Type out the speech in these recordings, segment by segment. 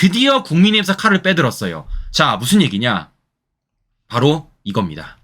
드디어 국민의힘에서 칼을 빼들었어요. 자, 무슨 얘기냐? 바로 이겁니다.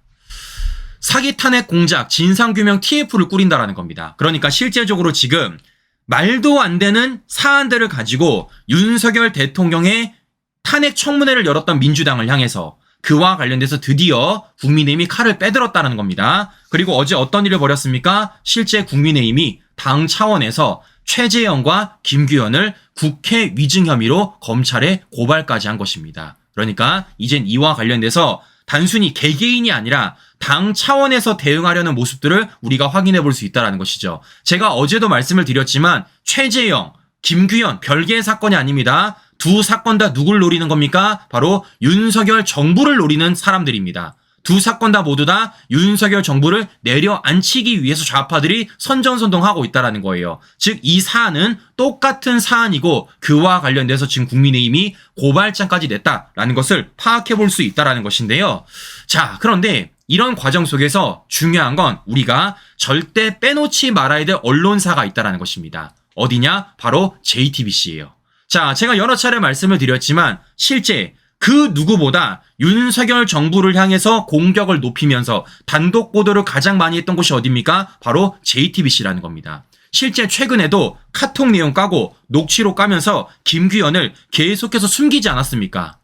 사기 탄핵 공작 진상규명 TF를 꾸린다라는 겁니다. 그러니까 실제적으로 지금 말도 안 되는 사안들을 가지고 윤석열 대통령의 탄핵 청문회를 열었던 민주당을 향해서 그와 관련돼서 드디어 국민의힘이 칼을 빼들었다는 겁니다. 그리고 어제 어떤 일을 벌였습니까? 실제 국민의힘이 당 차원에서 최재형과 김규현을 국회 위증 혐의로 검찰에 고발까지 한 것입니다. 그러니까 이젠 이와 관련돼서 단순히 개개인이 아니라 당 차원에서 대응하려는 모습들을 우리가 확인해 볼 수 있다는 것이죠. 제가 어제도 말씀을 드렸지만 최재형, 김규현 별개의 사건이 아닙니다. 두 사건 다 누굴 노리는 겁니까? 바로 윤석열 정부를 노리는 사람들입니다. 두 사건 다 모두 다 윤석열 정부를 내려앉히기 위해서 좌파들이 선전선동하고 있다는 거예요. 즉 이 사안은 똑같은 사안이고 그와 관련돼서 지금 국민의힘이 고발장까지 냈다라는 것을 파악해 볼 수 있다는 것인데요. 자, 그런데 이런 과정 속에서 중요한 건 우리가 절대 빼놓지 말아야 될 언론사가 있다는 것입니다. 어디냐? 바로 JTBC예요. 자, 제가 여러 차례 말씀을 드렸지만 실제 그 누구보다 윤석열 정부를 향해서 공격을 높이면서 단독 보도를 가장 많이 했던 곳이 어디입니까? 바로 JTBC라는 겁니다. 실제 최근에도 카톡 내용 까고 녹취록 까면서 김규현을 계속해서 숨기지 않았습니까?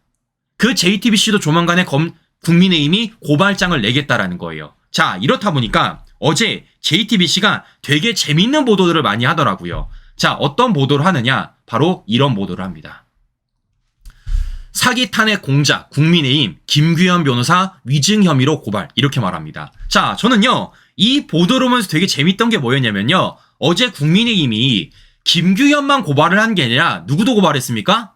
그 JTBC도 조만간에 국민의힘이 고발장을 내겠다라는 거예요. 자, 이렇다 보니까 어제 JTBC가 되게 재밌는 보도들을 많이 하더라고요. 자, 어떤 보도를 하느냐? 바로 이런 보도를 합니다. 사기 탄핵 공작 국민의힘 김규현 변호사 위증 혐의로 고발 이렇게 말합니다. 자, 저는요 이 보도를 보면서 되게 재밌던 게 뭐였냐면요, 어제 국민의힘이 김규현만 고발을 한 게 아니라 누구도 고발했습니까?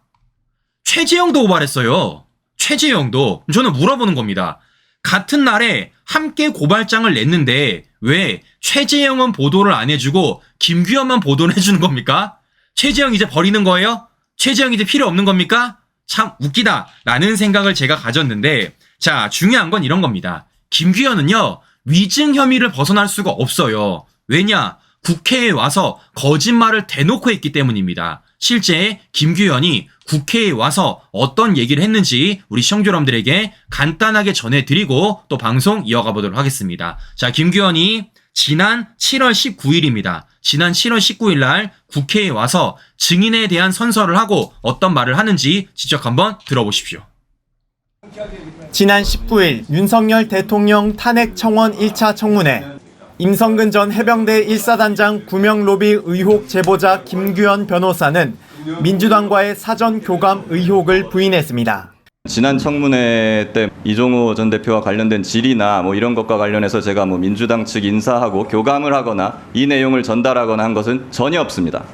최재형도 고발했어요. 최재형도. 저는 물어보는 겁니다. 같은 날에 함께 고발장을 냈는데 왜 최재형은 보도를 안 해주고 김규현만 보도를 해주는 겁니까? 최재형 이제 버리는 거예요? 최재형 이제 필요 없는 겁니까? 참 웃기다 라는 생각을 제가 가졌는데, 자, 중요한 건 이런 겁니다. 김규현은요 위증 혐의를 벗어날 수가 없어요. 왜냐? 국회에 와서 거짓말을 대놓고 했기 때문입니다. 실제 김규현이 국회에 와서 어떤 얘기를 했는지 우리 시청자 여러분들에게 간단하게 전해드리고 또 방송 이어가 보도록 하겠습니다. 자, 김규현이 지난 7월 19일입니다. 지난 7월 19일 날 국회에 와서 증인에 대한 선서를 하고 어떤 말을 하는지 직접 한번 들어보십시오. 지난 19일 윤석열 대통령 탄핵 청원 1차 청문회, 임성근 전 해병대 1사단장 구명 로비 의혹 제보자 김규현 변호사는 민주당과의 사전 교감 의혹을 부인했습니다. 지난 청문회 때 이종호 전 대표와 관련된 질의나 이런 것과 관련해서 제가 민주당 측 인사하고 교감을 하거나 이 내용을 전달하거나 한 것은 전혀 없습니다.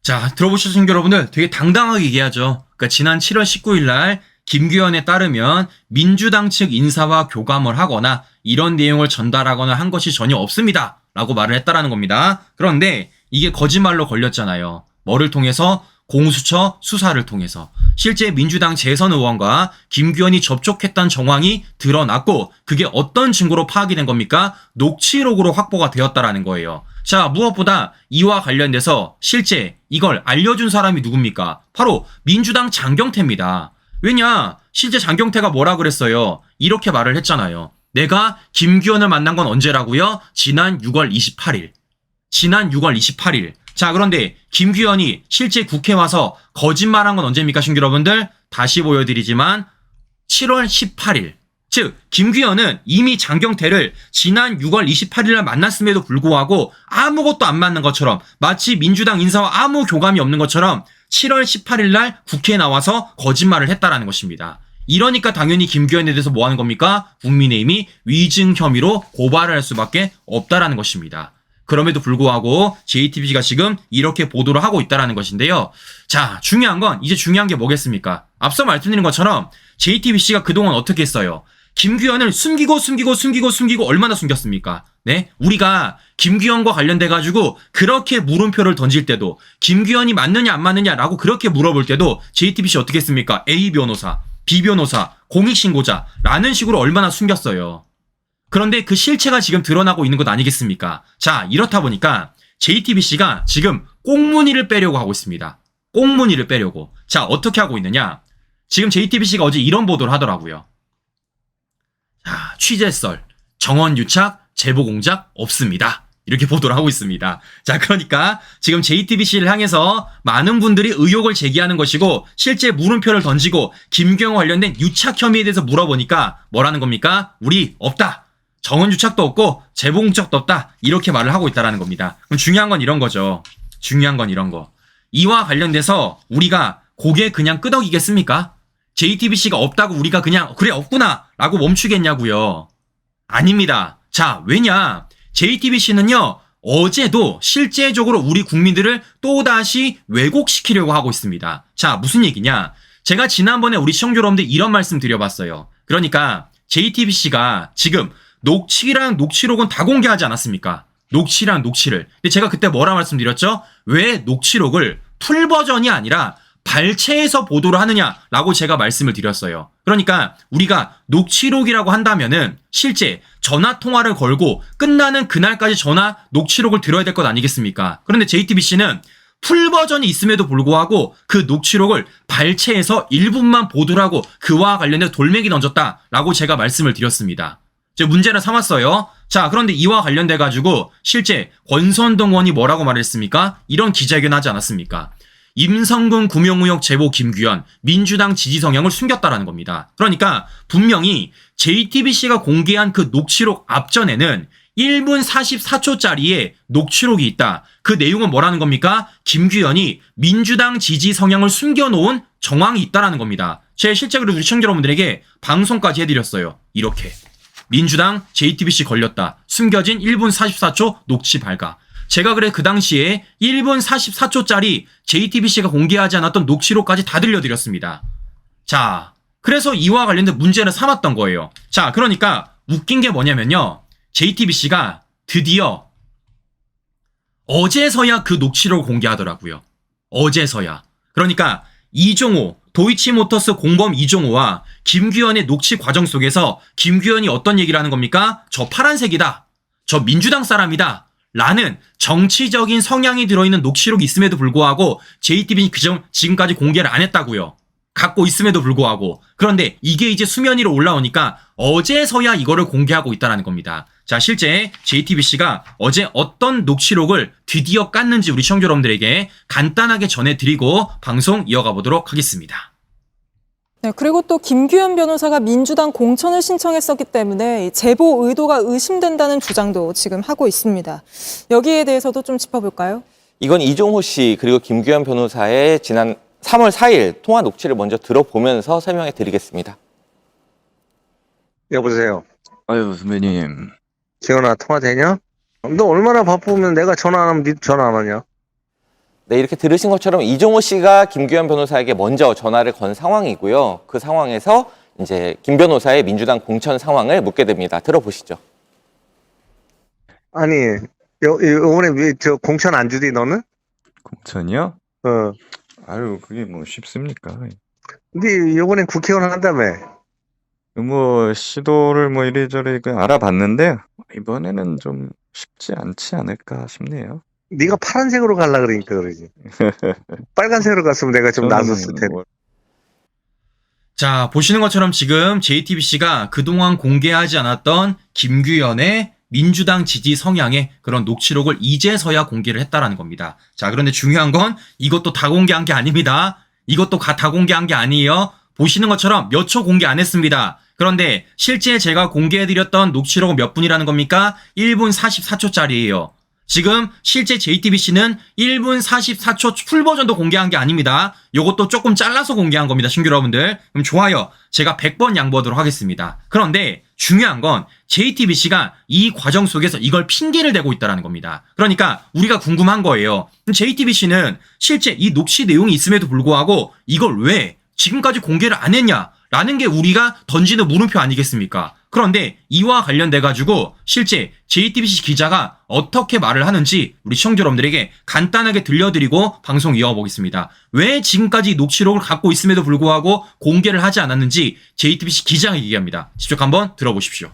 자, 들어보셨습니까 여러분들? 되게 당당하게 얘기하죠. 그러니까 지난 7월 19일 날 김규현에 따르면 민주당 측 인사와 교감을 하거나 이런 내용을 전달하거나 한 것이 전혀 없습니다 라고 말을 했다라는 겁니다. 그런데 이게 거짓말로 걸렸잖아요. 뭐를 통해서? 공수처 수사를 통해서. 실제 민주당 재선 의원과 김규현이 접촉했던 정황이 드러났고 그게 어떤 증거로 파악이 된 겁니까? 녹취록으로 확보가 되었다라는 거예요. 자, 무엇보다 이와 관련돼서 실제 이걸 알려준 사람이 누굽니까? 바로 민주당 장경태입니다. 왜냐? 실제 장경태가 뭐라 그랬어요? 이렇게 말을 했잖아요. 내가 김규현을 만난 건 언제라고요? 지난 6월 28일. 지난 6월 28일. 자, 그런데 김규현이 실제 국회에 와서 거짓말한 건 언제입니까, 신규 여러분들? 다시 보여드리지만 7월 18일. 즉 김규현은 이미 장경태를 지난 6월 28일에 만났음에도 불구하고 아무것도 안 맞는 것처럼, 마치 민주당 인사와 아무 교감이 없는 것처럼 7월 18일 날 국회에 나와서 거짓말을 했다라는 것입니다. 이러니까 당연히 김규현에 대해서 뭐 하는 겁니까? 국민의힘이 위증 혐의로 고발을 할 수밖에 없다라는 것입니다. 그럼에도 불구하고 JTBC가 지금 이렇게 보도를 하고 있다는 것인데요. 자, 중요한 건 이제 중요한 게 뭐겠습니까? 앞서 말씀드린 것처럼 JTBC가 그동안 어떻게 했어요? 김규현을 숨기고 얼마나 숨겼습니까? 네? 우리가 김규현과 관련돼가지고 그렇게 물음표를 던질 때도, 김규현이 맞느냐 안 맞느냐라고 그렇게 물어볼 때도 JTBC 어떻게 했습니까? A 변호사, B 변호사, 공익신고자라는 식으로 얼마나 숨겼어요. 그런데 그 실체가 지금 드러나고 있는 것 아니겠습니까? 자, 이렇다 보니까 JTBC가 지금 꽁무니를 빼려고 하고 있습니다. 꽁무니를 빼려고. 자, 어떻게 하고 있느냐? 지금 JTBC가 어제 이런 보도를 하더라고요. 자, 취재썰, 정원 유착, 제보 공작 없습니다. 이렇게 보도를 하고 있습니다. 자, 그러니까 지금 JTBC를 향해서 많은 분들이 의혹을 제기하는 것이고 실제 물음표를 던지고 김규현 관련된 유착 혐의에 대해서 물어보니까 뭐라는 겁니까? 우리 없다. 정원 유착도 없고 제보 공작도 없다. 이렇게 말을 하고 있다는 겁니다. 그럼 중요한 건 이런 거죠. 중요한 건 이런 거. 이와 관련돼서 우리가 고개 그냥 끄덕이겠습니까? JTBC가 없다고 우리가 그냥 그래 없구나 라고 멈추겠냐고요. 아닙니다. 자, 왜냐? JTBC는요, 어제도 실제적으로 우리 국민들을 또다시 왜곡시키려고 하고 있습니다. 자, 무슨 얘기냐? 제가 지난번에 우리 시청자 여러분들 이런 말씀 드려봤어요. 그러니까 JTBC가 지금 녹취랑 녹취록은 다 공개하지 않았습니까? 녹취랑 녹취를. 근데 제가 그때 뭐라 말씀드렸죠? 왜 녹취록을 풀 버전이 아니라 발췌해서 보도를 하느냐라고 제가 말씀을 드렸어요. 그러니까 우리가 녹취록이라고 한다면은 실제 전화 통화를 걸고 끝나는 그날까지 전화 녹취록을 들어야 될 것 아니겠습니까? 그런데 JTBC는 풀 버전이 있음에도 불구하고 그 녹취록을 발췌해서 일부만 보도를 하고 그와 관련해서 돌멩이 던졌다라고 제가 말씀을 드렸습니다. 제 문제를 삼았어요. 자, 그런데 이와 관련돼 가지고 실제 권선동 의원이 뭐라고 말했습니까? 이런 기자회견 하지 않았습니까? 임성근 구명의혹 제보 김규현 민주당 지지 성향을 숨겼다라는 겁니다. 그러니까 분명히 JTBC가 공개한 그 녹취록 앞전에는 1분 44초짜리의 녹취록이 있다. 그 내용은 뭐라는 겁니까? 김규현이 민주당 지지 성향을 숨겨놓은 정황이 있다라는 겁니다. 제 실제 그리고 우리 시청자 여러분들에게 방송까지 해드렸어요. 이렇게 민주당 JTBC 걸렸다. 숨겨진 1분 44초 녹취 발각. 제가 그래 그 당시에 1분 44초짜리 JTBC가 공개하지 않았던 녹취록까지 다 들려드렸습니다. 자, 그래서 이와 관련된 문제를 삼았던 거예요. 자, 그러니까 웃긴 게 뭐냐면요. JTBC가 드디어 어제서야 그 녹취록을 공개하더라고요. 어제서야. 그러니까 이종호, 도이치모터스 공범 이종호와 김규현의 녹취 과정 속에서 김규현이 어떤 얘기를 하는 겁니까? 저 파란색이다. 저 민주당 사람이다. 라는 정치적인 성향이 들어있는 녹취록이 있음에도 불구하고 JTBC 그점 지금까지 공개를 안 했다고요. 갖고 있음에도 불구하고. 그런데 이게 이제 수면 위로 올라오니까 어제서야 이거를 공개하고 있다는 겁니다. 자, 실제 JTBC가 어제 어떤 녹취록을 드디어 깠는지 우리 시청자 여러분들에게 간단하게 전해드리고 방송 이어가 보도록 하겠습니다. 네, 그리고 또 김규현 변호사가 민주당 공천을 신청했었기 때문에 제보 의도가 의심된다는 주장도 지금 하고 있습니다. 여기에 대해서도 좀 짚어볼까요? 이건 이종호 씨 그리고 김규현 변호사의 지난 3월 4일 통화 녹취를 먼저 들어보면서 설명해 드리겠습니다. 여보세요. 아유 선배님. 기현아, 통화 되냐? 너 얼마나 바쁘면 내가 전화 안 하면 니 전화 안 하냐? 네, 이렇게 들으신 것처럼 이종호 씨가 김규현 변호사에게 먼저 전화를 건 상황이고요. 그 상황에서 이제 김 변호사의 민주당 공천 상황을 묻게 됩니다. 들어보시죠. 아니, 요번에 왜 저 공천 안 주디 너는? 공천이요? 어. 아유, 그게 뭐 쉽습니까? 니 요번엔 국회의원 한다며. 뭐 시도를 뭐 이래저래 그 알아봤는데 이번에는 좀 쉽지 않지 않을까 싶네요. 네가 파란색으로 갈라 그러니까 그러지. 빨간색으로 갔으면 내가 좀 저는 나섰을 텐데. 뭐 자, 보시는 것처럼 지금 JTBC가 그동안 공개하지 않았던 김규현의 민주당 지지 성향의 그런 녹취록을 이제서야 공개를 했다라는 겁니다. 자, 그런데 중요한 건 이것도 다 공개한 게 아닙니다. 이것도 다 공개한 게 아니에요. 보시는 것처럼 몇 초 공개 안 했습니다. 그런데 실제 제가 공개해드렸던 녹취록은 몇 분이라는 겁니까? 1분 44초짜리예요. 지금 실제 JTBC는 1분 44초 풀 버전도 공개한 게 아닙니다. 요것도 조금 잘라서 공개한 겁니다, 신규 여러분들. 그럼 좋아요. 제가 100번 양보하도록 하겠습니다. 그런데 중요한 건 JTBC가 이 과정 속에서 이걸 핑계를 대고 있다는 겁니다. 그러니까 우리가 궁금한 거예요. JTBC는 실제 이 녹취 내용이 있음에도 불구하고 이걸 왜 지금까지 공개를 안 했냐라는 게 우리가 던지는 물음표 아니겠습니까? 그런데 이와 관련돼 가지고 실제 JTBC 기자가 어떻게 말을 하는지 우리 시청자 여러분들에게 간단하게 들려드리고 방송 이어보겠습니다. 왜 지금까지 녹취록을 갖고 있음에도 불구하고 공개를 하지 않았는지 JTBC 기자가 얘기합니다. 직접 한번 들어보십시오.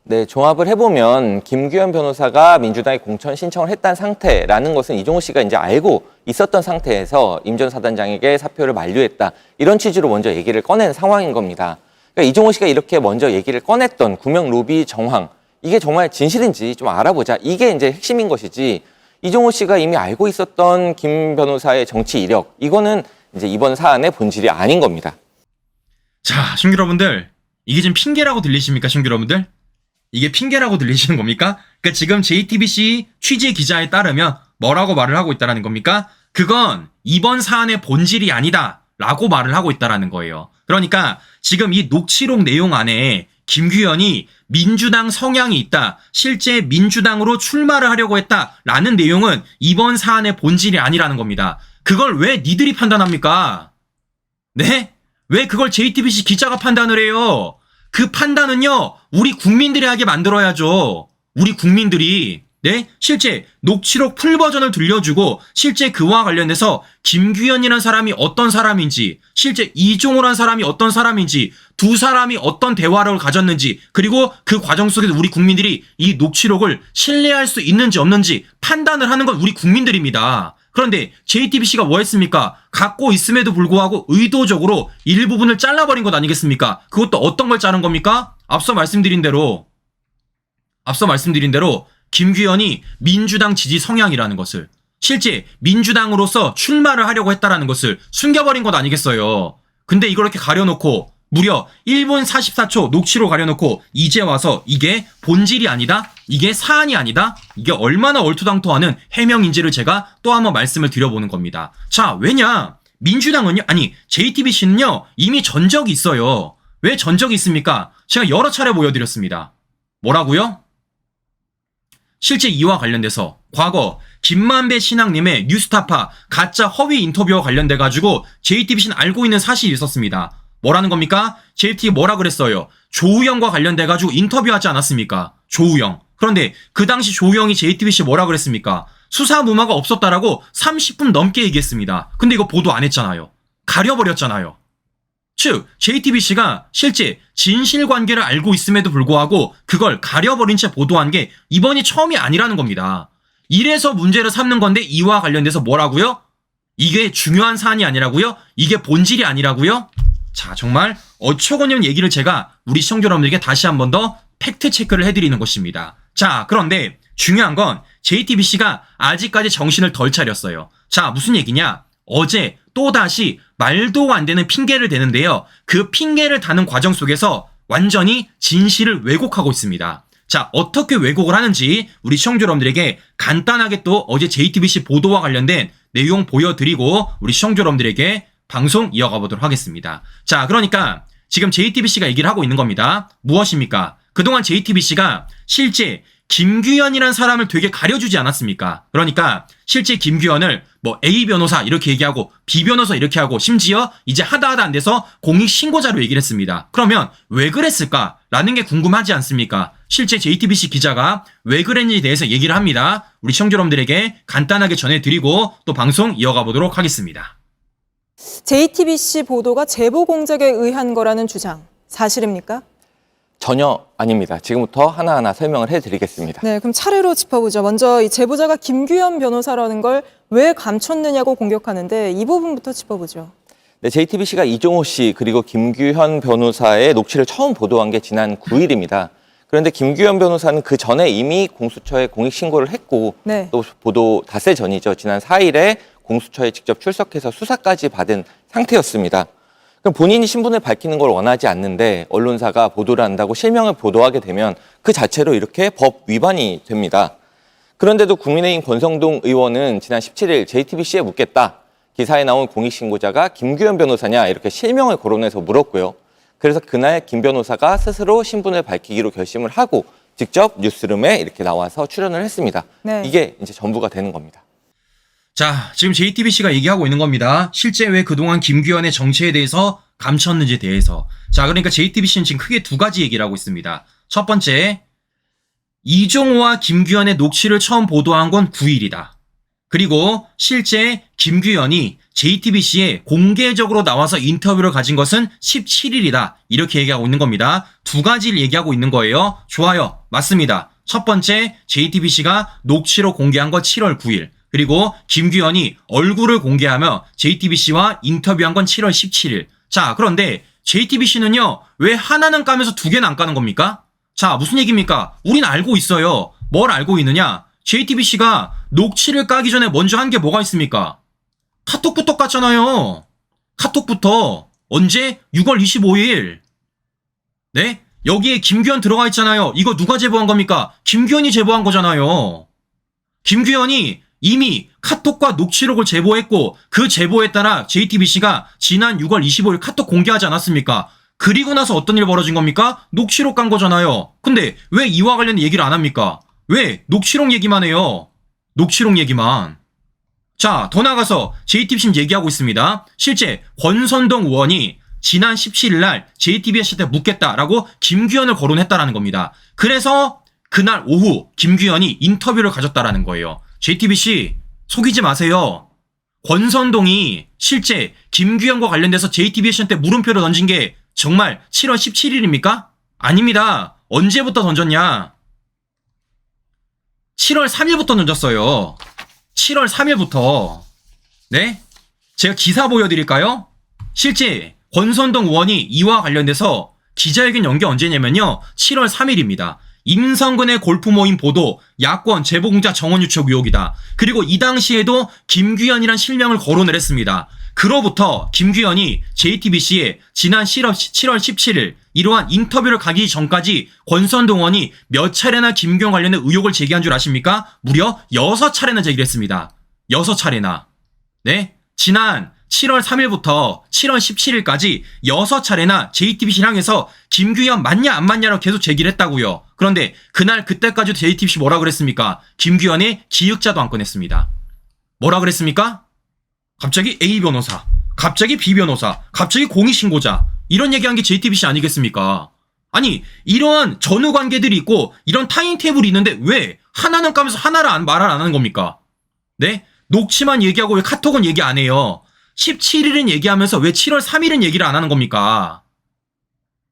네, 종합을 해보면 김규현 변호사가 민주당에 공천 신청을 했다는 상태라는 것은 이종호 씨가 이제 알고 있었던 상태에서 임 전 사단장에게 사표를 만류했다. 이런 취지로 먼저 얘기를 꺼낸 상황인 겁니다. 그러니까 이종호 씨가 이렇게 먼저 얘기를 꺼냈던 구명 로비 정황, 이게 정말 진실인지 좀 알아보자. 이게 이제 핵심인 것이지, 이종호 씨가 이미 알고 있었던 김 변호사의 정치 이력, 이거는 이제 이번 사안의 본질이 아닌 겁니다. 자, 시청자 여러분들, 이게 지금 핑계라고 들리십니까, 시청자 여러분들? 이게 핑계라고 들리시는 겁니까? 그러니까 지금 JTBC 취재 기자에 따르면 뭐라고 말을 하고 있다라는 겁니까? 그건 이번 사안의 본질이 아니다 라고 말을 하고 있다라는 거예요. 그러니까 지금 이 녹취록 내용 안에 김규현이 민주당 성향이 있다, 실제 민주당으로 출마를 하려고 했다라는 내용은 이번 사안의 본질이 아니라는 겁니다. 그걸 왜 니들이 판단합니까? 네? 왜 그걸 JTBC 기자가 판단을 해요? 그 판단은요, 우리 국민들이 하게 만들어야죠. 우리 국민들이. 네? 실제 녹취록 풀 버전을 들려주고 실제 그와 관련해서 김규현이라는 사람이 어떤 사람인지, 실제 이종호라는 사람이 어떤 사람인지, 두 사람이 어떤 대화를 가졌는지, 그리고 그 과정 속에서 우리 국민들이 이 녹취록을 신뢰할 수 있는지 없는지 판단을 하는 건 우리 국민들입니다. 그런데 JTBC가 뭐 했습니까? 갖고 있음에도 불구하고 의도적으로 일부분을 잘라버린 것 아니겠습니까? 그것도 어떤 걸 자른 겁니까? 앞서 말씀드린 대로 김규현이 민주당 지지 성향이라는 것을, 실제 민주당으로서 출마를 하려고 했다라는 것을 숨겨버린 것 아니겠어요? 근데 이걸 이렇게 가려놓고 무려 1분 44초 녹취로 가려놓고 이제 와서 이게 본질이 아니다? 이게 사안이 아니다? 이게 얼마나 얼토당토하는 해명인지를 제가 또 한번 말씀을 드려보는 겁니다. 자, 왜냐? 민주당은요, 아니 JTBC는요 이미 전적이 있어요. 왜 전적이 있습니까? 제가 여러 차례 보여드렸습니다. 뭐라고요? 실제 이와 관련돼서 과거 김만배 신앙님의 뉴스타파 가짜 허위 인터뷰와 관련돼가지고 JTBC는 알고 있는 사실이 있었습니다. 뭐라는 겁니까? JT 뭐라 그랬어요? 조우영과 관련돼가지고 인터뷰하지 않았습니까? 조우영. 그런데 그 당시 조우영이 JTBC 뭐라 그랬습니까? 수사 무마가 없었다라고 30분 넘게 얘기했습니다. 근데 이거 보도 안 했잖아요. 가려버렸잖아요. 즉 JTBC가 실제 진실관계를 알고 있음에도 불구하고 그걸 가려버린 채 보도한 게 이번이 처음이 아니라는 겁니다. 이래서 문제를 삼는 건데 이와 관련돼서 뭐라고요? 이게 중요한 사안이 아니라고요? 이게 본질이 아니라고요? 자, 정말 어처구니없는 얘기를 제가 우리 시청자 여러분들에게 다시 한 번 더 팩트 체크를 해드리는 것입니다. 자, 그런데 중요한 건 JTBC가 아직까지 정신을 덜 차렸어요. 자, 무슨 얘기냐? 어제 또다시 말도 안 되는 핑계를 대는데요. 그 핑계를 다는 과정 속에서 완전히 진실을 왜곡하고 있습니다. 자, 어떻게 왜곡을 하는지 우리 시청자 여러분들에게 간단하게 또 어제 JTBC 보도와 관련된 내용 보여드리고 우리 시청자 여러분들에게 방송 이어가 보도록 하겠습니다. 자, 그러니까 지금 JTBC가 얘기를 하고 있는 겁니다. 무엇입니까? 그동안 JTBC가 실제 김규현이라는 사람을 되게 가려주지 않았습니까? 그러니까 실제 김규현을 뭐 A 변호사 이렇게 얘기하고 B 변호사 이렇게 하고 심지어 이제 하다 안 돼서 공익신고자로 얘기를 했습니다. 그러면 왜 그랬을까라는 게 궁금하지 않습니까? 실제 JTBC 기자가 왜 그랬는지에 대해서 얘기를 합니다. 우리 시청자 여러분들에게 간단하게 전해드리고 또 방송 이어가 보도록 하겠습니다. JTBC 보도가 제보 공작에 의한 거라는 주장 사실입니까? 전혀 아닙니다. 지금부터 하나하나 설명을 해드리겠습니다. 네, 그럼 차례로 짚어보죠. 먼저 이 제보자가 김규현 변호사라는 걸 왜 감췄느냐고 공격하는데 이 부분부터 짚어보죠. 네, JTBC가 이종호 씨 그리고 김규현 변호사의 녹취를 처음 보도한 게 지난 9일입니다. 그런데 김규현 변호사는 그 전에 이미 공수처에 공익신고를 했고 네. 또 보도 닷새 전이죠. 지난 4일에 공수처에 직접 출석해서 수사까지 받은 상태였습니다. 그럼 본인이 신분을 밝히는 걸 원하지 않는데 언론사가 보도를 한다고 실명을 보도하게 되면 그 자체로 이렇게 법 위반이 됩니다. 그런데도 국민의힘 권성동 의원은 지난 17일 JTBC에 묻겠다. 기사에 나온 공익신고자가 김규현 변호사냐 이렇게 실명을 거론해서 물었고요. 그래서 그날 김 변호사가 스스로 신분을 밝히기로 결심을 하고 직접 뉴스룸에 이렇게 나와서 출연을 했습니다. 네. 이게 이제 전부가 되는 겁니다. 자, 지금 JTBC가 얘기하고 있는 겁니다. 실제 왜 그동안 김규현의 정체에 대해서 감췄는지에 대해서. 자, 그러니까 JTBC는 지금 크게 두 가지 얘기를 하고 있습니다. 첫 번째, 이종호와 김규현의 녹취를 처음 보도한 건 9일이다. 그리고 실제 김규현이 JTBC에 공개적으로 나와서 인터뷰를 가진 것은 17일이다. 이렇게 얘기하고 있는 겁니다. 두 가지를 얘기하고 있는 거예요. 좋아요. 맞습니다. 첫 번째, JTBC가 녹취록 공개한 거 7월 9일. 그리고 김규현이 얼굴을 공개하며 JTBC와 인터뷰한 건 7월 17일. 자, 그런데 JTBC는요, 왜 하나는 까면서 두 개는 안 까는 겁니까? 자, 무슨 얘기입니까? 우린 알고 있어요. 뭘 알고 있느냐? JTBC가 녹취를 까기 전에 먼저 한 게 뭐가 있습니까? 카톡부터 깠잖아요. 카톡부터. 언제? 6월 25일. 네? 여기에 김규현 들어가 있잖아요. 이거 누가 제보한 겁니까? 김규현이 제보한 거잖아요. 김규현이 이미 카톡과 녹취록을 제보했고 그 제보에 따라 JTBC가 지난 6월 25일 카톡 공개하지 않았습니까? 그리고 나서 어떤 일 벌어진 겁니까? 녹취록 깐 거잖아요. 근데 왜 이와 관련 얘기를 안 합니까? 왜 녹취록 얘기만 해요? 녹취록 얘기만. 자, 더 나가서 JTBC 얘기하고 있습니다. 실제 권선동 의원이 지난 17일 날 JTBC한테 묻겠다라고 김규현을 거론했다라는 겁니다. 그래서 그날 오후 김규현이 인터뷰를 가졌다라는 거예요. JTBC 속이지 마세요. 권선동이 실제 김규현과 관련돼서 JTBC한테 물음표를 던진 게 정말 7월 17일입니까? 아닙니다. 언제부터 던졌냐? 7월 3일부터 던졌어요. 7월 3일부터. 네? 제가 기사 보여드릴까요? 실제 권선동 의원이 이와 관련돼서 기자회견 연기 언제냐면요. 7월 3일입니다. 임성근의 골프 모임 보도, 야권 제보공자 정원 유착 의혹이다. 그리고 이 당시에도 김규현이란 실명을 거론을 했습니다. 그로부터 김규현이 JTBC에 지난 7월 17일 이러한 인터뷰를 가기 전까지 권선동 의원이 몇 차례나 김규현 관련된 의혹을 제기한 줄 아십니까? 무려 6차례나 제기를 했습니다. 6차례나. 네? 지난 7월 3일부터 7월 17일까지 6차례나 JTBC를 향해서 김규현 맞냐 안 맞냐로 계속 제기를 했다고요. 그런데 그날 그때까지 JTBC 뭐라 그랬습니까? 김규현의 기획자도 안 꺼냈습니다. 뭐라 그랬습니까? 갑자기 A 변호사, 갑자기 B 변호사, 갑자기 공익신고자 이런 얘기한 게 JTBC 아니겠습니까? 아니 이러한 전후 관계들이 있고 이런 타임테이블이 있는데 왜 하나는 까면서 하나를 말을 안 하는 겁니까? 네? 녹취만 얘기하고 왜 카톡은 얘기 안 해요? 17일은 얘기하면서 왜 7월 3일은 얘기를 안 하는 겁니까?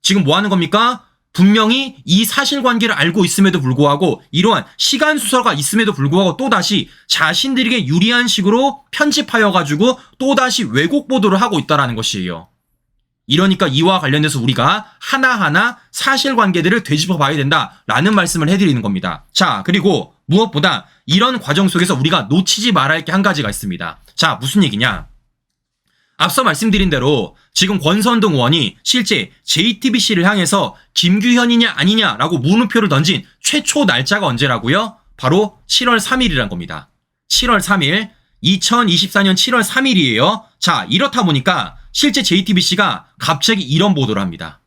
지금 뭐 하는 겁니까? 분명히 이 사실관계를 알고 있음에도 불구하고 이러한 시간 수사가 있음에도 불구하고 또다시 자신들에게 유리한 식으로 편집하여가지고 또다시 왜곡 보도를 하고 있다는 것이에요. 이러니까 이와 관련돼서 우리가 하나하나 사실관계들을 되짚어 봐야 된다라는 말씀을 해드리는 겁니다. 자, 그리고 무엇보다 이런 과정 속에서 우리가 놓치지 말아야 할 게 한 가지가 있습니다. 자, 무슨 얘기냐? 앞서 말씀드린 대로 지금 권선동 의원이 실제 JTBC를 향해서 김규현이냐 아니냐라고 물음표를 던진 최초 날짜가 언제라고요? 바로 7월 3일이란 겁니다. 7월 3일, 2024년 7월 3일이에요. 자, 이렇다 보니까 실제 JTBC가 갑자기 이런 보도를 합니다.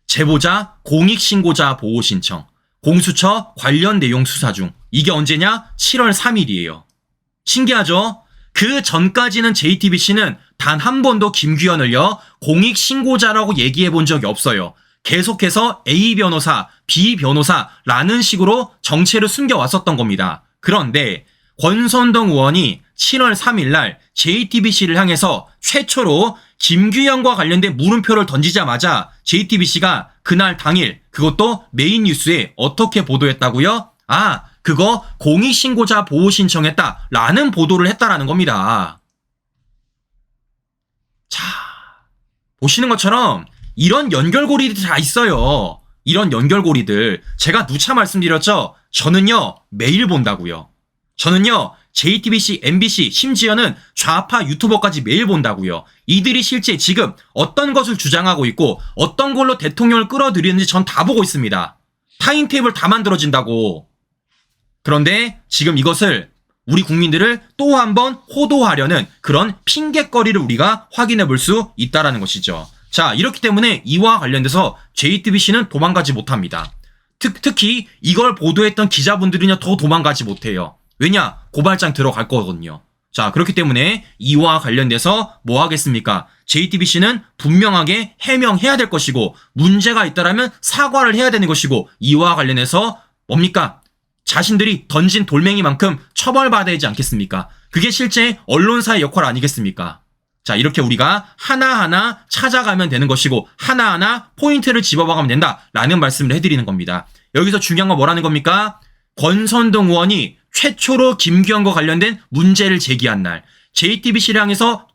제보자 공익신고자 보호 신청, 공수처 관련 내용 수사 중. 이게 언제냐? 7월 3일이에요. 신기하죠? 그 전까지는 JTBC는 단 한 번도 김규현을요 공익신고자라고 얘기해 본 적이 없어요. 계속해서 A 변호사, B 변호사라는 식으로 정체를 숨겨왔었던 겁니다. 그런데 권선동 의원이 7월 3일 날 JTBC를 향해서 최초로 김규현과 관련된 물음표를 던지자마자 JTBC가 그날 당일 그것도 메인 뉴스에 어떻게 보도했다고요? 아, 그거 공익신고자 보호 신청했다라는 보도를 했다라는 겁니다. 자, 보시는 것처럼 이런 연결고리들이 다 있어요. 이런 연결고리들. 제가 누차 말씀드렸죠? 저는요, 매일 본다고요. 저는요, JTBC, MBC, 심지어는 좌파 유튜버까지 매일 본다고요. 이들이 실제 지금 어떤 것을 주장하고 있고 어떤 걸로 대통령을 끌어들이는지 전 다 보고 있습니다. 타임테이블 다 만들어진다고. 그런데 지금 이것을 우리 국민들을 또 한 번 호도하려는 그런 핑계거리를 우리가 확인해 볼 수 있다는 것이죠. 자, 이렇기 때문에 이와 관련돼서 JTBC는 도망가지 못합니다. 특히 이걸 보도했던 기자분들은요 더 도망가지 못해요. 왜냐? 고발장 들어갈 거거든요. 자, 그렇기 때문에 이와 관련돼서 뭐 하겠습니까? JTBC는 분명하게 해명해야 될 것이고 문제가 있다라면 사과를 해야 되는 것이고 이와 관련해서 뭡니까? 자신들이 던진 돌멩이만큼 처벌받아야 되지 않겠습니까? 그게 실제 언론사의 역할 아니겠습니까? 자, 이렇게 우리가 하나하나 찾아가면 되는 것이고 하나하나 포인트를 집어박으면 된다라는 말씀을 해드리는 겁니다. 여기서 중요한 건 뭐라는 겁니까? 권선동 의원이 최초로 김규현과 관련된 문제를 제기한 날, JTBC를 향해서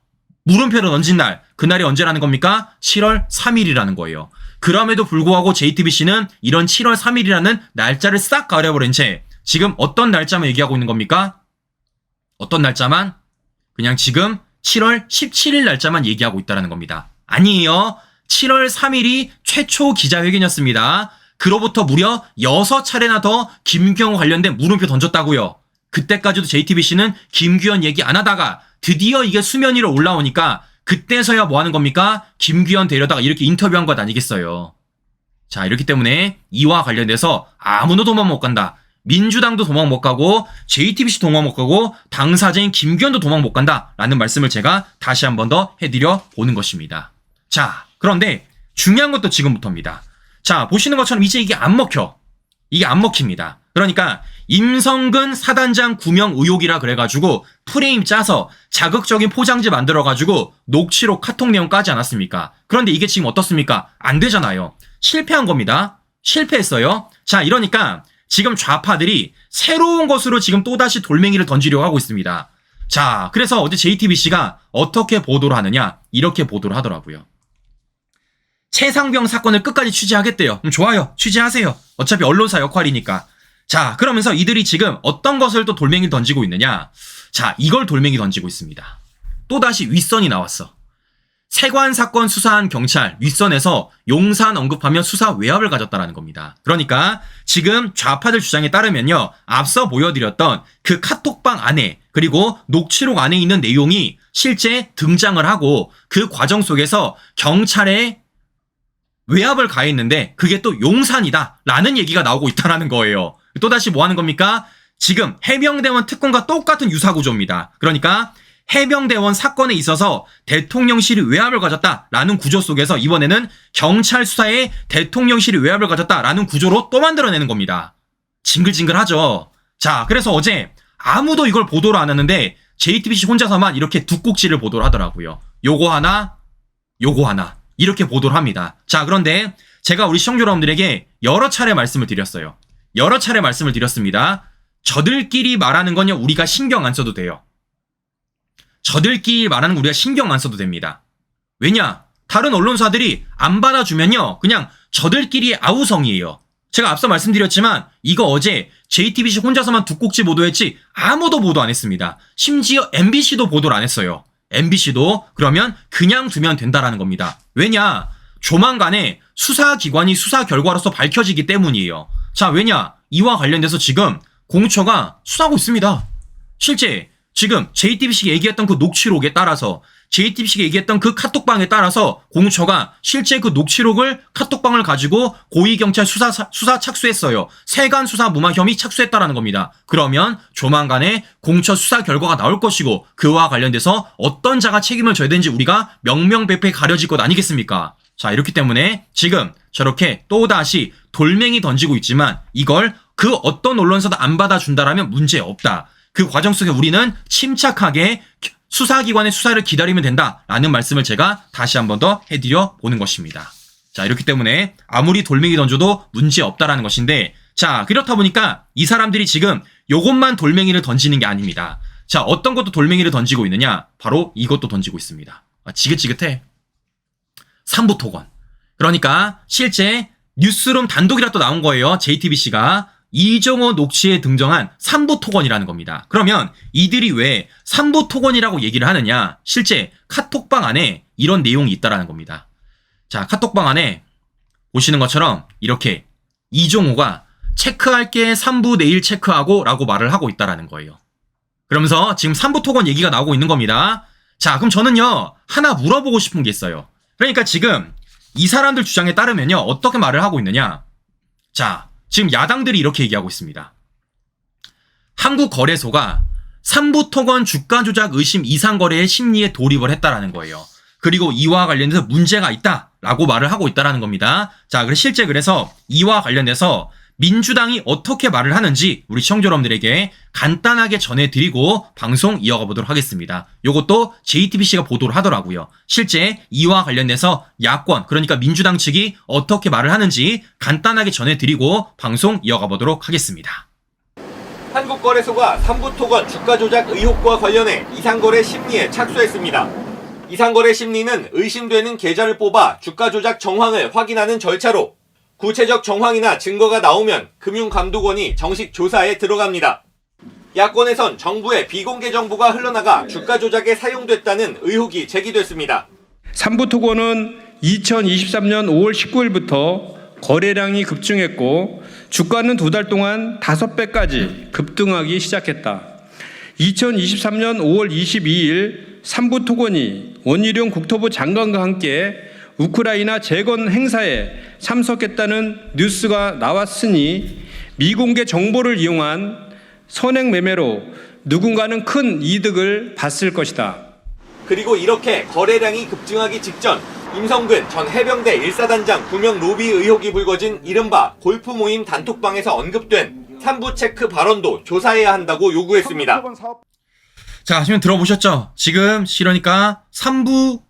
물음표를 던진 날, 그날이 언제라는 겁니까? 7월 3일이라는 거예요. 그럼에도 불구하고 JTBC는 이런 7월 3일이라는 날짜를 싹 가려버린 채 지금 어떤 날짜만 얘기하고 있는 겁니까? 어떤 날짜만? 그냥 지금 7월 17일 날짜만 얘기하고 있다는 겁니다. 아니에요. 7월 3일이 최초 기자회견이었습니다. 그로부터 무려 6차례나 더 김규현 관련된 물음표 던졌다고요. 그때까지도 JTBC는 김규현 얘기 안 하다가 드디어 이게 수면 위로 올라오니까 그때서야 뭐 하는 겁니까? 김규현 데려다가 이렇게 인터뷰한 것 아니겠어요. 자, 이렇기 때문에 이와 관련돼서 아무도 도망 못 간다. 민주당도 도망 못 가고 JTBC 도망 못 가고 당사자인 김규현도 도망 못 간다라는 말씀을 제가 다시 한 번 더 해드려 보는 것입니다. 자, 그런데 중요한 것도 지금부터입니다. 자, 보시는 것처럼 이제 이게 안 먹혀. 이게 안 먹힙니다. 그러니까 임성근 사단장 구명 의혹이라 그래가지고 프레임 짜서 자극적인 포장지 만들어가지고 녹취록 카톡 내용 까지 않았습니까? 그런데 이게 지금 어떻습니까? 안 되잖아요. 실패한 겁니다. 실패했어요. 자, 이러니까 지금 좌파들이 새로운 것으로 지금 또다시 돌멩이를 던지려고 하고 있습니다. 자, 그래서 어제 JTBC가 어떻게 보도를 하느냐? 이렇게 보도를 하더라고요. 최상병 사건을 끝까지 취재하겠대요. 좋아요. 취재하세요. 어차피 언론사 역할이니까. 자, 그러면서 이들이 지금 어떤 것을 또 돌멩이를 던지고 있느냐? 자, 이걸 돌멩이 던지고 있습니다. 또다시 윗선이 나왔어. 세관 사건 수사한 경찰 윗선에서 용산 언급하며 수사 외압을 가졌다라는 겁니다. 그러니까 지금 좌파들 주장에 따르면요, 앞서 보여드렸던 그 카톡방 안에 그리고 녹취록 안에 있는 내용이 실제 등장을 하고 그 과정 속에서 경찰에 외압을 가했는데 그게 또 용산이다라는 얘기가 나오고 있다는 거예요. 또다시 뭐 하는 겁니까? 지금 해병대원 특권과 똑같은 유사구조입니다. 그러니까 해병대원 사건에 있어서 대통령실이 외압을 가졌다라는 구조 속에서 이번에는 경찰 수사에 대통령실이 외압을 가졌다라는 구조로 또 만들어내는 겁니다. 징글징글하죠. 자, 그래서 어제 아무도 이걸 보도를 안 했는데 JTBC 혼자서만 이렇게 두 꼭지를 보도를 하더라고요. 요거 하나, 요거 하나 이렇게 보도를 합니다. 자, 그런데 제가 우리 시청자 여러분들에게 여러 차례 말씀을 드렸어요. 여러 차례 말씀을 드렸습니다. 저들끼리 말하는 건요, 우리가 신경 안 써도 돼요. 저들끼리 말하는 거 우리가 신경 안 써도 됩니다. 왜냐? 다른 언론사들이 안 받아주면요, 그냥 저들끼리 아우성이에요. 제가 앞서 말씀드렸지만 이거 어제 JTBC 혼자서만 두 꼭지 보도했지 아무도 보도 안 했습니다. 심지어 MBC도 보도를 안 했어요. MBC도 그러면 그냥 두면 된다라는 겁니다. 왜냐? 조만간에 수사기관이 수사 결과로서 밝혀지기 때문이에요. 자, 왜냐? 이와 관련돼서 지금 공처가 수사하고 있습니다. 실제 지금 JTBC가 얘기했던 그 녹취록에 따라서 JTBC가 얘기했던 그 카톡방에 따라서 공처가 실제 그 녹취록을 카톡방을 가지고 고위경찰 수사 착수했어요. 세관 수사 무마 혐의 착수했다라는 겁니다. 그러면 조만간에 공처 수사 결과가 나올 것이고 그와 관련돼서 어떤 자가 책임을 져야 되는지 우리가 명명백백 가려질 것 아니겠습니까? 자, 이렇기 때문에 지금 저렇게 또다시 돌멩이 던지고 있지만 이걸 그 어떤 언론사도 안 받아준다라면 문제 없다. 그 과정 속에 우리는 침착하게 수사기관의 수사를 기다리면 된다라는 말씀을 제가 다시 한 번 더 해드려 보는 것입니다. 자, 이렇기 때문에 아무리 돌멩이 던져도 문제 없다라는 것인데, 자, 그렇다 보니까 이 사람들이 지금 요것만 돌멩이를 던지는 게 아닙니다. 자, 어떤 것도 돌멩이를 던지고 있느냐? 바로 이것도 던지고 있습니다. 지긋지긋해. 삼부토건. 그러니까 실제 뉴스룸 단독이라 또 나온 거예요. JTBC가. 이종호 녹취에 등장한 삼부토건이라는 겁니다. 그러면 이들이 왜 삼부토건이라고 얘기를 하느냐? 실제 카톡방 안에 이런 내용이 있다라는 겁니다. 자, 카톡방 안에 보시는 것처럼 이렇게 이종호가 체크할게 3부 내일 체크하고 라고 말을 하고 있다라는 거예요. 그러면서 지금 삼부토건 얘기가 나오고 있는 겁니다. 자, 그럼 저는요, 하나 물어보고 싶은 게 있어요. 그러니까 지금 이 사람들 주장에 따르면요, 어떻게 말을 하고 있느냐? 자, 지금 야당들이 이렇게 얘기하고 있습니다. 한국거래소가 삼부토건 주가 조작 의심 이상거래의 심리에 돌입을 했다라는 거예요. 그리고 이와 관련해서 문제가 있다라고 말을 하고 있다라는 겁니다. 자, 그래서 실제 그래서 이와 관련해서 민주당이 어떻게 말을 하는지 우리 시청자 여러분들에게 간단하게 전해드리고 방송 이어가 보도록 하겠습니다. 요것도 JTBC가 보도를 하더라고요. 실제 이와 관련돼서 야권, 그러니까 민주당 측이 어떻게 말을 하는지 간단하게 전해드리고 방송 이어가 보도록 하겠습니다. 한국거래소가 삼부토건 주가 조작 의혹과 관련해 이상거래 심리에 착수했습니다. 이상거래 심리는 의심되는 계좌를 뽑아 주가 조작 정황을 확인하는 절차로 구체적 정황이나 증거가 나오면 금융감독원이 정식 조사에 들어갑니다. 야권에선 정부의 비공개 정보가 흘러나가 주가 조작에 사용됐다는 의혹이 제기됐습니다. 삼부토건은 2023년 5월 19일부터 거래량이 급증했고 주가는 2달 동안 5배까지 급등하기 시작했다. 2023년 5월 22일 삼부토건이 원희룡 국토부 장관과 함께 우크라이나 재건 행사에 참석했다는 뉴스가 나왔으니 미공개 정보를 이용한 선행 매매로 누군가는 큰 이득을 봤을 것이다. 그리고 이렇게 거래량이 급증하기 직전 임성근 전 해병대 1사단장 구명 로비 의혹이 불거진 이른바 골프 모임 단톡방에서 언급된 삼부 체크 발언도 조사해야 한다고 요구했습니다. 자, 지금 들어보셨죠? 지금 이러니까 3부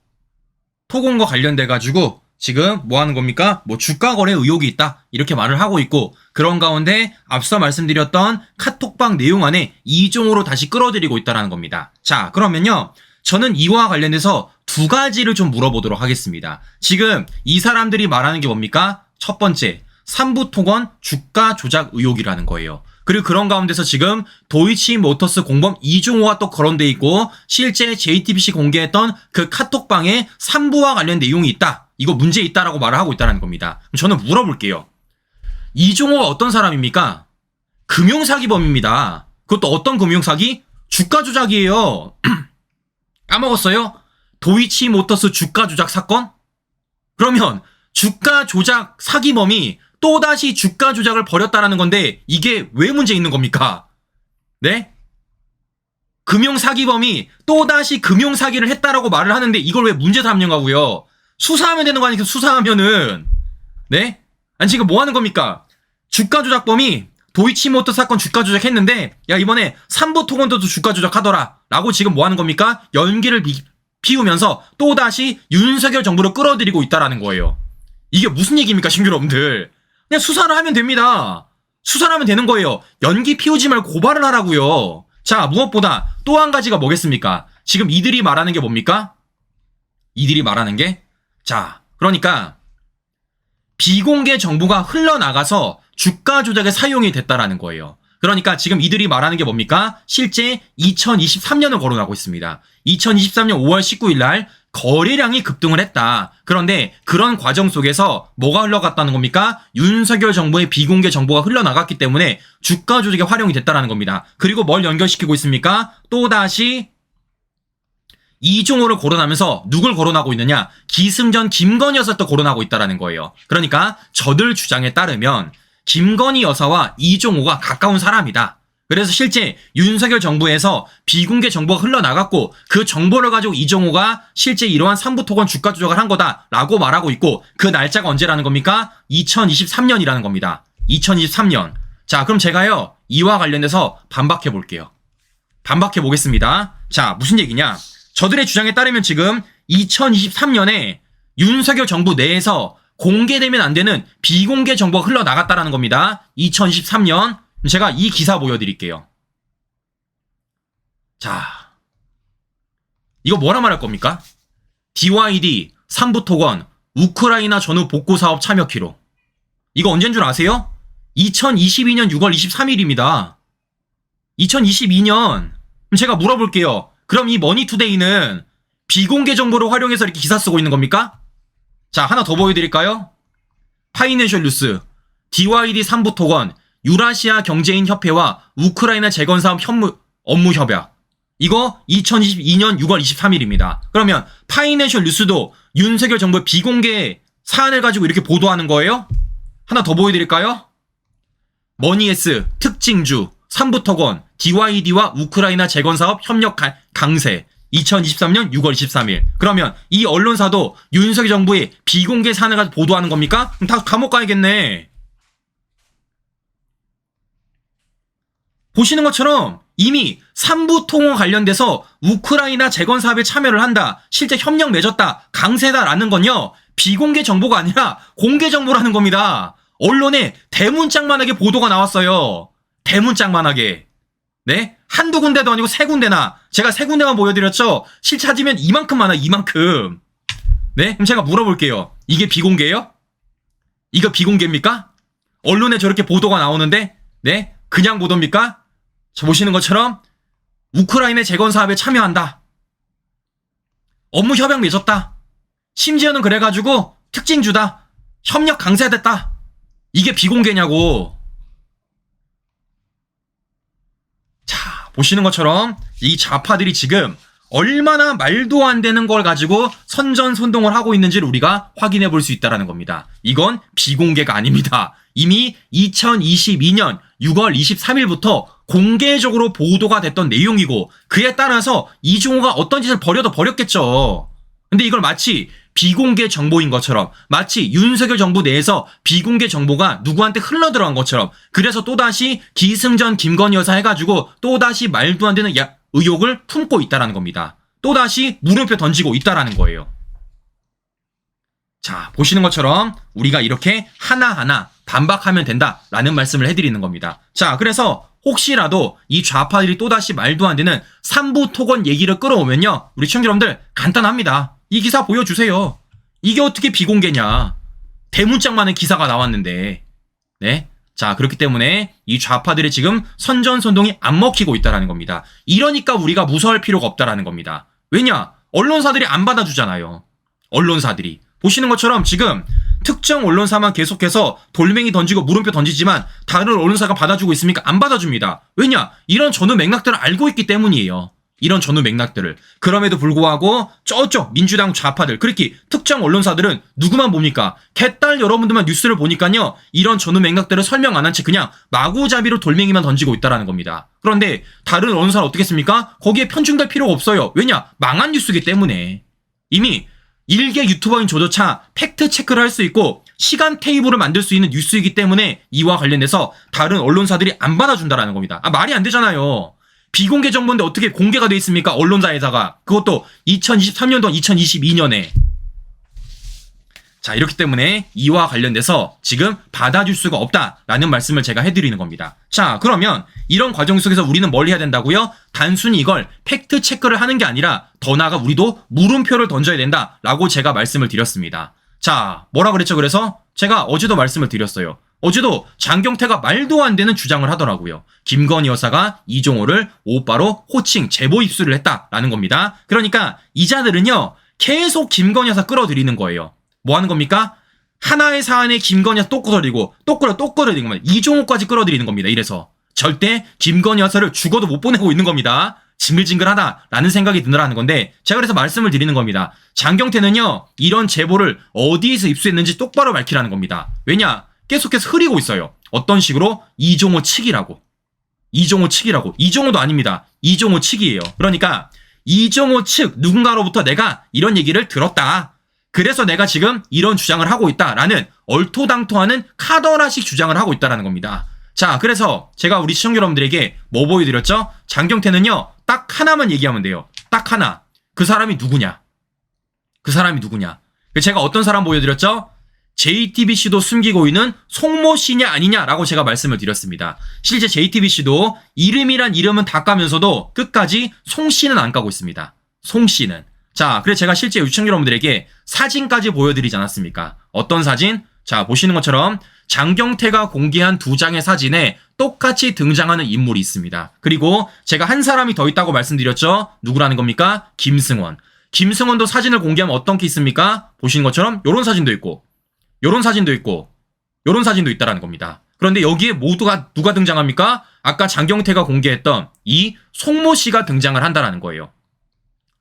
토건과 관련돼가지고 지금 뭐 하는 겁니까? 뭐 주가 거래 의혹이 있다 이렇게 말을 하고 있고, 그런 가운데 앞서 말씀드렸던 카톡방 내용 안에 이종호로 다시 끌어들이고 있다는 겁니다. 자, 그러면요, 저는 이와 관련해서 두 가지를 좀 물어보도록 하겠습니다. 지금 이 사람들이 말하는 게 뭡니까? 첫 번째, 삼부토건 주가 조작 의혹이라는 거예요. 그리고 그런 가운데서 지금 도이치모터스 공범 이종호가 또 거론돼 있고, 실제 JTBC 공개했던 그 카톡방에 삼부와 관련 내용이 있다, 이거 문제 있다라고 말을 하고 있다는 겁니다. 그럼 저는 물어볼게요. 이종호가 어떤 사람입니까? 금융사기범입니다. 그것도 어떤 금융사기? 주가 조작이에요. 까먹었어요? 도이치모터스 주가 조작 사건? 그러면 주가 조작 사기범이 또다시 주가 조작을 벌였다라는 건데 이게 왜 문제 있는 겁니까? 네? 금융사기범이 또다시 금융사기를 했다라고 말을 하는데 이걸 왜 문제 삼냐고요? 수사하면 되는 거 아니겠어요? 수사하면은. 네? 아니 지금 뭐 하는 겁니까? 주가 조작범이 도이치모터 사건 주가 조작했는데 야 이번에 삼부토건도 주가 조작하더라 라고 지금 뭐 하는 겁니까? 연기를 피우면서 또다시 윤석열 정부를 끌어들이고 있다라는 거예요. 이게 무슨 얘기입니까, 신규 여러분들? 그냥 수사를 하면 됩니다. 수사를 하면 되는 거예요. 연기 피우지 말고 고발을 하라고요. 자, 무엇보다 또 한 가지가 뭐겠습니까? 지금 이들이 말하는 게 뭡니까? 이들이 말하는 게, 자, 그러니까 비공개 정보가 흘러나가서 주가 조작에 사용이 됐다라는 거예요. 그러니까 지금 이들이 말하는 게 뭡니까? 실제 2023년을 거론하고 있습니다. 2023년 5월 19일 날 거래량이 급등을 했다. 그런데 그런 과정 속에서 뭐가 흘러갔다는 겁니까? 윤석열 정부의 비공개 정보가 흘러나갔기 때문에 주가 조작에 활용이 됐다는 겁니다. 그리고 뭘 연결시키고 있습니까? 또다시 이종호를 거론하면서 누굴 거론하고 있느냐? 기승전 김건희 여사도 거론하고 있다는 거예요. 그러니까 저들 주장에 따르면 김건희 여사와 이종호가 가까운 사람이다. 그래서 실제 윤석열 정부에서 비공개 정보가 흘러나갔고 그 정보를 가지고 이종호가 실제 이러한 삼부토건 주가 조작을 한 거다라고 말하고 있고, 그 날짜가 언제라는 겁니까? 2023년이라는 겁니다. 2023년. 자, 그럼 제가요 이와 관련해서 반박해 볼게요. 반박해 보겠습니다. 자, 무슨 얘기냐? 저들의 주장에 따르면 지금 2023년에 윤석열 정부 내에서 공개되면 안 되는 비공개 정보가 흘러나갔다라는 겁니다. 2023년. 제가 이 기사 보여드릴게요. 자, 이거 뭐라 말할 겁니까? DYD 삼부토건 우크라이나 전후 복구 사업 참여 기록. 이거 언제인 줄 아세요? 2022년 6월 23일입니다. 2022년. 그럼 제가 물어볼게요. 그럼 이 머니투데이는 비공개 정보를 활용해서 이렇게 기사 쓰고 있는 겁니까? 자, 하나 더 보여드릴까요? 파이낸셜 뉴스. DYD 삼부토건 유라시아 경제인 협회와 우크라이나 재건사업 업무 협약. 이거 2022년 6월 23일입니다. 그러면 파이낸셜 뉴스도 윤석열 정부의 비공개 사안을 가지고 이렇게 보도하는 거예요? 하나 더 보여드릴까요? 머니에스 특징주 삼부토건 DYD와 우크라이나 재건사업 협력 강세. 2023년 6월 23일. 그러면 이 언론사도 윤석열 정부의 비공개 사안을 가지고 보도하는 겁니까? 그럼 다 감옥 가야겠네. 보시는 것처럼 이미 삼부통화 관련돼서 우크라이나 재건 사업에 참여를 한다, 실제 협력 맺었다, 강세다라는 건요, 비공개 정보가 아니라 공개 정보라는 겁니다. 언론에 대문짝만하게 보도가 나왔어요. 대문짝만하게. 네? 한두 군데도 아니고 세 군데나. 제가 세 군데만 보여드렸죠? 실제 찾으면 이만큼 많아, 이만큼. 네? 그럼 제가 물어볼게요. 이게 비공개예요? 이거 비공개입니까? 언론에 저렇게 보도가 나오는데, 네? 그냥 보도입니까? 자, 보시는 것처럼 우크라이나 재건 사업에 참여한다. 업무 협약 맺었다. 심지어는 그래가지고 특징주다. 협력 강세됐다. 이게 비공개냐고. 자, 보시는 것처럼 이 좌파들이 지금 얼마나 말도 안 되는 걸 가지고 선전선동을 하고 있는지를 우리가 확인해 볼 수 있다는 겁니다. 이건 비공개가 아닙니다. 이미 2022년 6월 23일부터 공개적으로 보도가 됐던 내용이고, 그에 따라서 이종호가 어떤 짓을 벌여도 벌였겠죠. 근데 이걸 마치 비공개 정보인 것처럼, 마치 윤석열 정부 내에서 비공개 정보가 누구한테 흘러들어간 것처럼, 그래서 또다시 기승전 김건희 여사 해가지고 또다시 말도 안 되는 의혹을 품고 있다라는 겁니다. 또다시 물음표 던지고 있다라는 거예요. 자, 보시는 것처럼 우리가 이렇게 하나하나 반박하면 된다라는 말씀을 해드리는 겁니다. 자, 그래서 혹시라도 이 좌파들이 또다시 말도 안 되는 삼부토건 얘기를 끌어오면요, 우리 시청자 여러분들 간단합니다. 이 기사 보여주세요. 이게 어떻게 비공개냐. 대문짝만한 기사가 나왔는데. 네? 자, 그렇기 때문에 이 좌파들이 지금 선전선동이 안 먹히고 있다는 겁니다. 이러니까 우리가 무서워할 필요가 없다는 겁니다. 왜냐? 언론사들이 안 받아주잖아요. 언론사들이. 보시는 것처럼 지금 특정 언론사만 계속해서 돌멩이 던지고 물음표 던지지만 다른 언론사가 받아주고 있습니까? 안 받아줍니다. 왜냐? 이런 전후 맥락들을 알고 있기 때문이에요. 이런 전후 맥락들을. 그럼에도 불구하고 저쪽 민주당 좌파들, 그렇게 특정 언론사들은 누구만 봅니까? 개딸 여러분들만 뉴스를 보니까요, 이런 전후 맥락들을 설명 안 한 채 그냥 마구잡이로 돌멩이만 던지고 있다는 겁니다. 그런데 다른 언론사는 어떻게 했습니까? 거기에 편중될 필요가 없어요. 왜냐? 망한 뉴스이기 때문에. 이미 일개 유튜버인 저조차 팩트 체크를 할 수 있고 시간 테이블을 만들 수 있는 뉴스이기 때문에 이와 관련해서 다른 언론사들이 안 받아준다라는 겁니다. 말이 안 되잖아요. 비공개 정보인데 어떻게 공개가 돼 있습니까? 언론사에다가. 그것도 2023년도 2022년에. 자, 이렇기 때문에 이와 관련돼서 지금 받아줄 수가 없다라는 말씀을 제가 해드리는 겁니다. 자, 그러면 이런 과정 속에서 우리는 뭘 해야 된다고요? 단순히 이걸 팩트 체크를 하는 게 아니라 더 나아가 우리도 물음표를 던져야 된다라고 제가 말씀을 드렸습니다. 자, 뭐라 그랬죠? 그래서 제가 어제도 말씀을 드렸어요. 어제도 장경태가 말도 안 되는 주장을 하더라고요. 김건희 여사가 이종호를 오빠로 호칭, 제보 입수를 했다라는 겁니다. 그러니까 이 자들은요, 계속 김건희 여사 끌어들이는 거예요. 뭐 하는 겁니까? 하나의 사안에 김건희 여사 또 끌어들이고 또 끌어들이는 겁니다. 이종호까지 끌어들이는 겁니다. 이래서 절대 김건희 여사를 죽어도 못 보내고 있는 겁니다. 징글징글하다라는 생각이 드느라는 건데, 제가 그래서 말씀을 드리는 겁니다. 장경태는요, 이런 제보를 어디에서 입수했는지 똑바로 밝히라는 겁니다. 왜냐? 계속해서 흐리고 있어요. 어떤 식으로? 이종호 측이라고. 이종호도 아닙니다. 이종호 측이에요. 그러니까 이종호 측 누군가로부터 내가 이런 얘기를 들었다. 그래서 내가 지금 이런 주장을 하고 있다라는 얼토당토하는 카더라식 주장을 하고 있다는 겁니다. 자, 그래서 제가 우리 시청자 여러분들에게 뭐 보여드렸죠? 장경태는요, 딱 하나만 얘기하면 돼요. 딱 하나. 그 사람이 누구냐? 제가 어떤 사람 보여드렸죠? JTBC도 숨기고 있는 송모 씨냐 아니냐라고 제가 말씀을 드렸습니다. 실제 JTBC도 이름이란 이름은 다 까면서도 끝까지 송 씨는 안 까고 있습니다. 송 씨는. 자, 그래서 제가 실제 시청자 여러분들에게 사진까지 보여드리지 않았습니까? 어떤 사진? 자, 보시는 것처럼 장경태가 공개한 2장의 사진에 똑같이 등장하는 인물이 있습니다. 그리고 제가 한 사람이 더 있다고 말씀드렸죠? 누구라는 겁니까? 김승원. 김승원도 사진을 공개하면 어떤 게 있습니까? 보시는 것처럼 요런 사진도 있고, 요런 사진도 있고, 요런 사진도 있다라는 겁니다. 그런데 여기에 모두가 누가 등장합니까? 아까 장경태가 공개했던 이 송모 씨가 등장을 한다라는 거예요.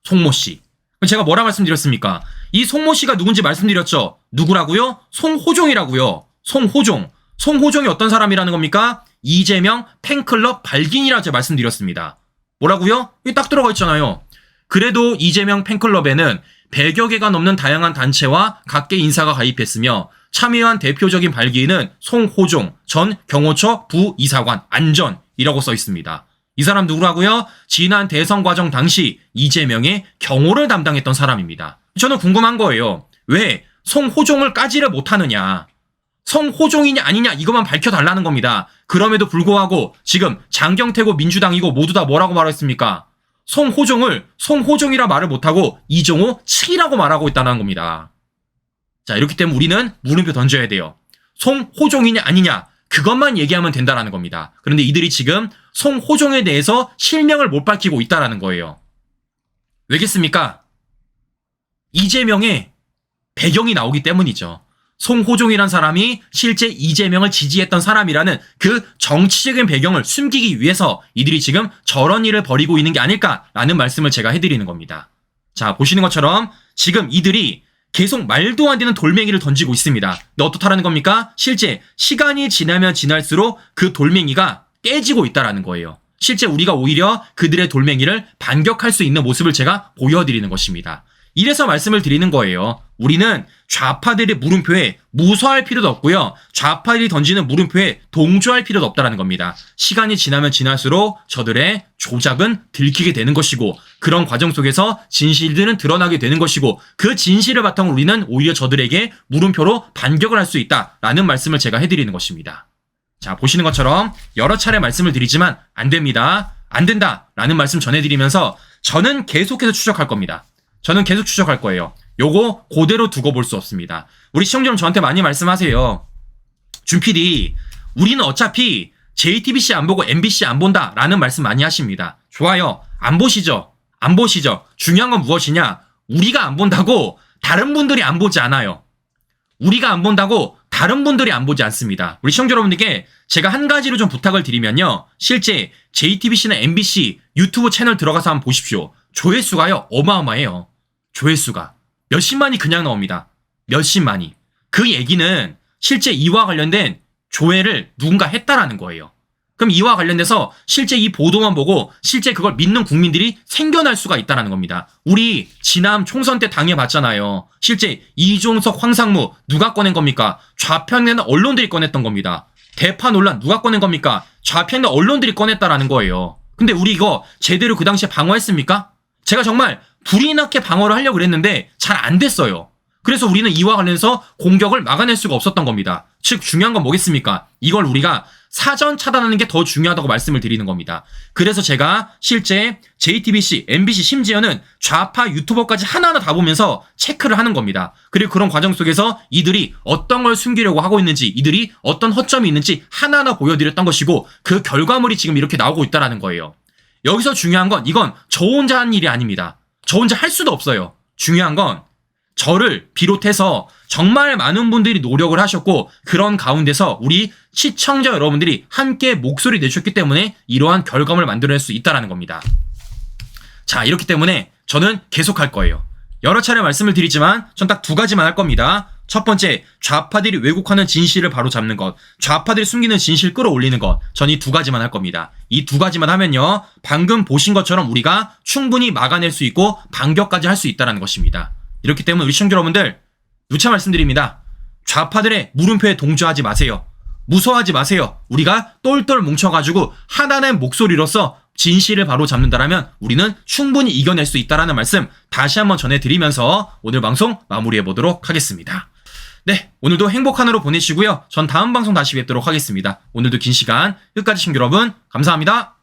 송모 씨. 제가 뭐라 말씀드렸습니까? 이 송모 씨가 누군지 말씀드렸죠? 누구라고요? 송호종이라고요. 송호종이 어떤 사람이라는 겁니까? 이재명 팬클럽 발기인이라고 제가 말씀드렸습니다. 뭐라고요? 여기 딱 들어가 있잖아요. 그래도 이재명 팬클럽에는 100여 개가 넘는 다양한 단체와 각계 인사가 가입했으며 참여한 대표적인 발기인은 송호종 전 경호처 부이사관 안전 이라고 써 있습니다. 이 사람 누구라고요? 지난 대선 과정 당시 이재명의 경호를 담당했던 사람입니다. 저는 궁금한 거예요. 왜 성호종을 까지를 못하느냐? 성호종이냐 아니냐 이것만 밝혀달라는 겁니다. 그럼에도 불구하고 지금 장경태고 민주당이고 모두 다 뭐라고 말했습니까? 성호종을 성호종이라 말을 못하고 이종호 측이라고 말하고 있다는 겁니다. 자, 이렇기 때문에 우리는 물음표 던져야 돼요. 성호종이냐 아니냐 그것만 얘기하면 된다라는 겁니다. 그런데 이들이 지금 성호종에 대해서 실명을 못 밝히고 있다라는 거예요. 왜겠습니까? 이재명의 배경이 나오기 때문이죠. 송호종이란 사람이 실제 이재명을 지지했던 사람이라는 그 정치적인 배경을 숨기기 위해서 이들이 지금 저런 일을 벌이고 있는 게 아닐까라는 말씀을 제가 해드리는 겁니다. 자, 보시는 것처럼 지금 이들이 계속 말도 안 되는 돌멩이를 던지고 있습니다. 근데 어떻다라는 겁니까? 실제 시간이 지나면 지날수록 그 돌멩이가 깨지고 있다라는 거예요. 실제 우리가 오히려 그들의 돌멩이를 반격할 수 있는 모습을 제가 보여드리는 것입니다. 이래서 말씀을 드리는 거예요. 우리는 좌파들의 물음표에 무서워할 필요도 없고요. 좌파들이 던지는 물음표에 동조할 필요도 없다는 겁니다. 시간이 지나면 지날수록 저들의 조작은 들키게 되는 것이고 그런 과정 속에서 진실들은 드러나게 되는 것이고 그 진실을 바탕으로 우리는 오히려 저들에게 물음표로 반격을 할 수 있다라는 말씀을 제가 해드리는 것입니다. 자, 보시는 것처럼 여러 차례 말씀을 드리지만 안 됩니다. 안 된다라는 말씀 전해드리면서 저는 계속해서 추적할 겁니다. 저는 계속 추적할 거예요. 요거 그대로 두고 볼 수 없습니다. 우리 시청자 여러분 저한테 많이 말씀하세요. 준PD, 우리는 어차피 JTBC 안 보고 MBC 안 본다 라는 말씀 많이 하십니다. 좋아요. 안 보시죠. 안 보시죠. 중요한 건 무엇이냐? 우리가 안 본다고 다른 분들이 안 보지 않아요. 우리가 안 본다고 다른 분들이 안 보지 않습니다. 우리 시청자 여러분들께 제가 한 가지로 좀 부탁을 드리면요. 실제 JTBC나 MBC 유튜브 채널 들어가서 한번 보십시오. 조회수가요. 어마어마해요. 조회수가. 몇십만이 그냥 나옵니다. 몇십만이. 그 얘기는 실제 이와 관련된 조회를 누군가 했다라는 거예요. 그럼 이와 관련돼서 실제 이 보도만 보고 실제 그걸 믿는 국민들이 생겨날 수가 있다는 겁니다. 우리 지난 총선 때 당해봤잖아요. 실제 이종석, 황상무 누가 꺼낸 겁니까? 좌편에는 언론들이 꺼냈던 겁니다. 대파 논란 누가 꺼낸 겁니까? 좌편의 언론들이 꺼냈다라는 거예요. 근데 우리 이거 제대로 그 당시에 방어했습니까? 제가 정말 불이 나게 방어를 하려고 그랬는데 잘 안 됐어요. 그래서 우리는 이와 관련해서 공격을 막아낼 수가 없었던 겁니다. 즉 중요한 건 뭐겠습니까? 이걸 우리가 사전 차단하는 게 더 중요하다고 말씀을 드리는 겁니다. 그래서 제가 실제 JTBC, MBC 심지어는 좌파 유튜버까지 하나하나 다 보면서 체크를 하는 겁니다. 그리고 그런 과정 속에서 이들이 어떤 걸 숨기려고 하고 있는지 이들이 어떤 허점이 있는지 하나하나 보여드렸던 것이고 그 결과물이 지금 이렇게 나오고 있다는 거예요. 여기서 중요한 건 이건 저 혼자 한 일이 아닙니다. 저 혼자 할 수도 없어요. 중요한 건 저를 비롯해서 정말 많은 분들이 노력을 하셨고 그런 가운데서 우리 시청자 여러분들이 함께 목소리 내주셨기 때문에 이러한 결과물을 만들어낼 수 있다는 겁니다. 자, 이렇기 때문에 저는 계속할 거예요. 여러 차례 말씀을 드리지만 전 딱 두 가지만 할 겁니다. 첫 번째, 좌파들이 왜곡하는 진실을 바로잡는 것, 좌파들이 숨기는 진실 끌어올리는 것, 전 이 두 가지만 할 겁니다. 이 두 가지만 하면요, 방금 보신 것처럼 우리가 충분히 막아낼 수 있고 반격까지 할 수 있다는 것입니다. 이렇기 때문에 우리 시청자 여러분들 누차 말씀드립니다. 좌파들의 물음표에 동조하지 마세요. 무서워하지 마세요. 우리가 똘똘 뭉쳐가지고 하나의 목소리로서 진실을 바로잡는다라면 우리는 충분히 이겨낼 수 있다는 말씀 다시 한번 전해드리면서 오늘 방송 마무리해보도록 하겠습니다. 네, 오늘도 행복한 하루 보내시고요. 전 다음 방송 다시 뵙도록 하겠습니다. 오늘도 긴 시간 끝까지 시청자 여러분 감사합니다.